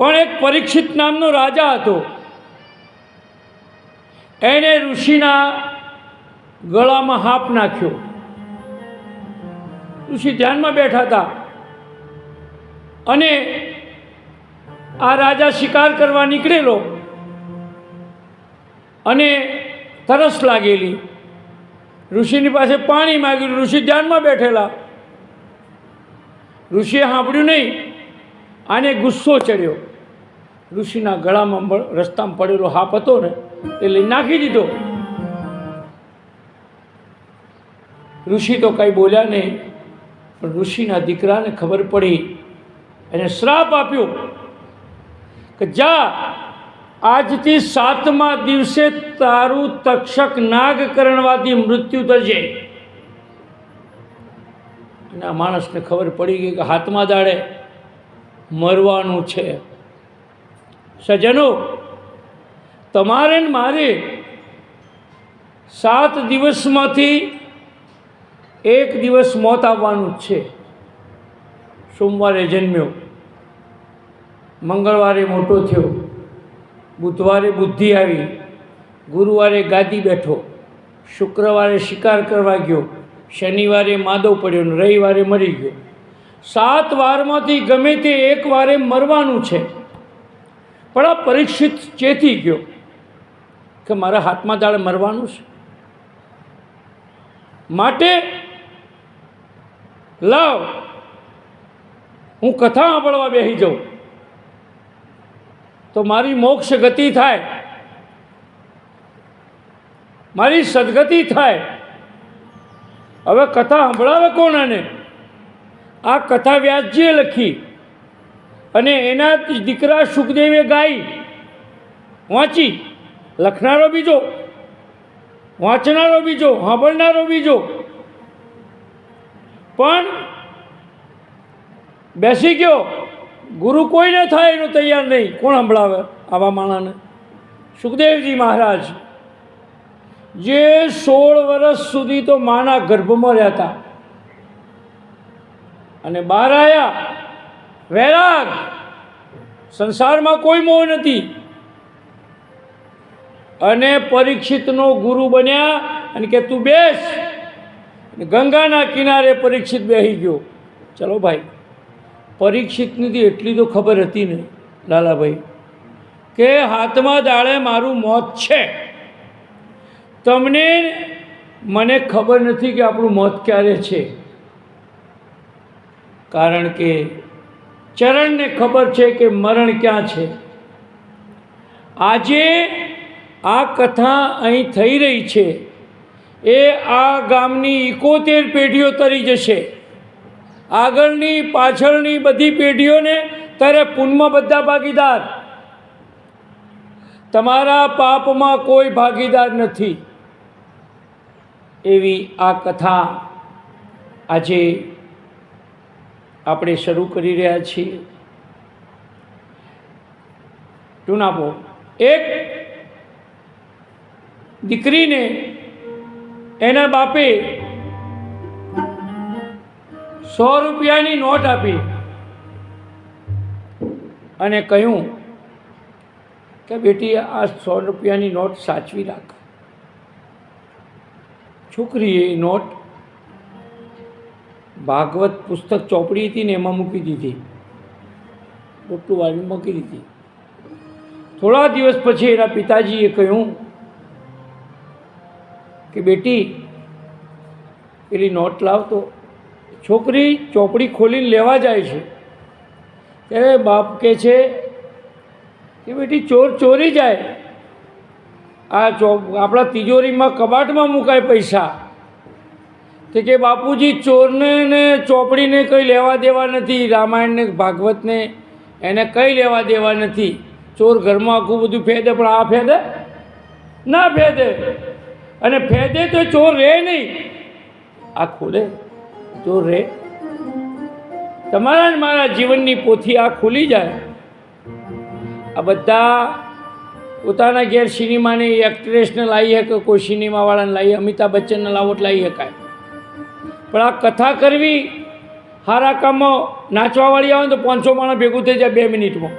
પણ એક પરીક્ષિત નામનો રાજા હતો. એને ઋષિના ગળામાં હાપ નાખ્યો. ઋષિ ધ્યાનમાં બેઠા હતા અને આ રાજા શિકાર કરવા નીકળેલો અને તરસ લાગેલી. ઋષિની પાસે પાણી માગ્યું. ઋષિ ધ્યાનમાં બેઠેલા. ઋષિએ સાંભળ્યું નહીં. આને ગુસ્સો ચડ્યો. ઋષિના ગળામાં રસ્તામાં પડેલો હાપ હતો ને એ લઈ નાખી દીધો. ઋષિ તો કંઈ બોલ્યા નહીં, પણ ઋષિના દીકરાને ખબર પડી. એને શ્રાપ આપ્યો કે જા, આજથી 7મા દિવસે તારું તક્ષક નાગ કરણવાથી મૃત્યુ થશે. અને આ માણસને ખબર પડી ગઈ કે 7મા દાડે મરવાનું છે. સજ્જનો, તમારે ને મારે 7 દિવસમાંથી એક દિવસ મોત આવવાનું જ છે. સોમવારે જન્મ્યો, મંગળવારે મોટો થયો, બુધવારે બુદ્ધિ આવી, ગુરુવારે ગાદી બેઠો, શુક્રવારે શિકાર કરવા ગયો, શનિવારે માદો પડ્યો ને રવિવારે મરી ગયો. 7 વારમાંથી ગમે તે એક વારે મરવાનું છે. પણ આ પરીક્ષિત ચેતી ગયો કે મારા 7મા દાડે મરવાનું છે. માટે લાવ, હું કથા સાંભળવા બેસી જાઉં તો મારી મોક્ષ ગતિ થાય, મારી સદગતિ થાય. હવે કથા સાંભળાવે કોણ? આને આ કથા વ્યાસજીએ લખી અને એના દીકરા સુખદેવે ગાઈ, વાંચી. લખનારો બીજો, વાંચનારો બીજો, સાંભળનારો બીજો. પણ બેસી ગયો. ગુરુ કોઈને થાય એનું તૈયાર નહીં. કોણ સંભળાવે આવા માણાને? સુખદેવજી મહારાજ, જે 16 વર્ષ સુધી તો માના ગર્ભમાં રહેતા અને બહાર આવ્યા. વૈરાગ, સંસારમાં કોઈ મોહ નથી. અને પરીક્ષિતનો ગુરુ બન્યા અને કે તું બેસ. ગંગાના કિનારે પરીક્ષિત બેસી ગયો. ચલો ભાઈ, પરીક્ષિતની એટલી તો ખબર હતી ને લાલાભાઈ કે 7મા દાડે મારું મોત છે. તમને મને ખબર નથી કે આપણું મોત ક્યારે છે. કારણ કે ચરણને ખબર છે કે મરણ ક્યાં છે. આજે આ કથા અહીં થઈ રહી છે એ આ ગામની 71 પેઢીઓ તરી જશે. આગળની પાછળની બધી પેઢીઓને તારે પુણ્યમાં બધા ભાગીદાર. તમારા પાપમાં કોઈ ભાગીદાર નથી. એવી આ કથા આજે આપણે શરૂ કરી રહ્યા છીએ. ટુનાપો, એક દીકરીને એના બાપે 100 રૂપિયાની નોટ આપી અને કહ્યું કે બેટી આ 100 રૂપિયાની નોટ સાચવી રાખ. છોકરીએ એ નોટ ભાગવત પુસ્તક ચોપડી હતી ને એમાં મૂકી દીધી. પોટલું વાળી મૂકી દીધી. થોડા દિવસ પછી એના પિતાજીએ કહ્યું કે બેટી પેલી નોટ લાવતો. છોકરી ચોપડી ખોલીને લેવા જાય છે ત્યારે બાપ કહે છે કે બેટી ચોર ચોરી જાય. આ આપણા તિજોરીમાં કબાટમાં મુકાય પૈસા. તો કે બાપુજી, ચોરને ને ચોપડીને કંઈ લેવા દેવા નથી. રામાયણને ભાગવતને એને કંઈ લેવા દેવા નથી. ચોર ઘરમાં આખું બધું ફેદે, પણ આ ફેદે ના ફેદે. અને ફેદે તો ચોર રહે નહીં. આ ખોલે ચોર રહે. તમારા મારા જીવનની પોથી આ ખુલી જાય. આ બધા પોતાના ઘેર સિનેમાની એક્ટ્રેસને લાવી શકે, કોઈ સિનેમાવાળાને લાવી, અમિતાભ બચ્ચનને લાવો તો લાવી શકાય. પણ આ કથા કરવી, સારા કામમાં નાચવાવાળી આવે ને તો 500 માણસ ભેગું થઈ જાય 2 મિનિટમાં.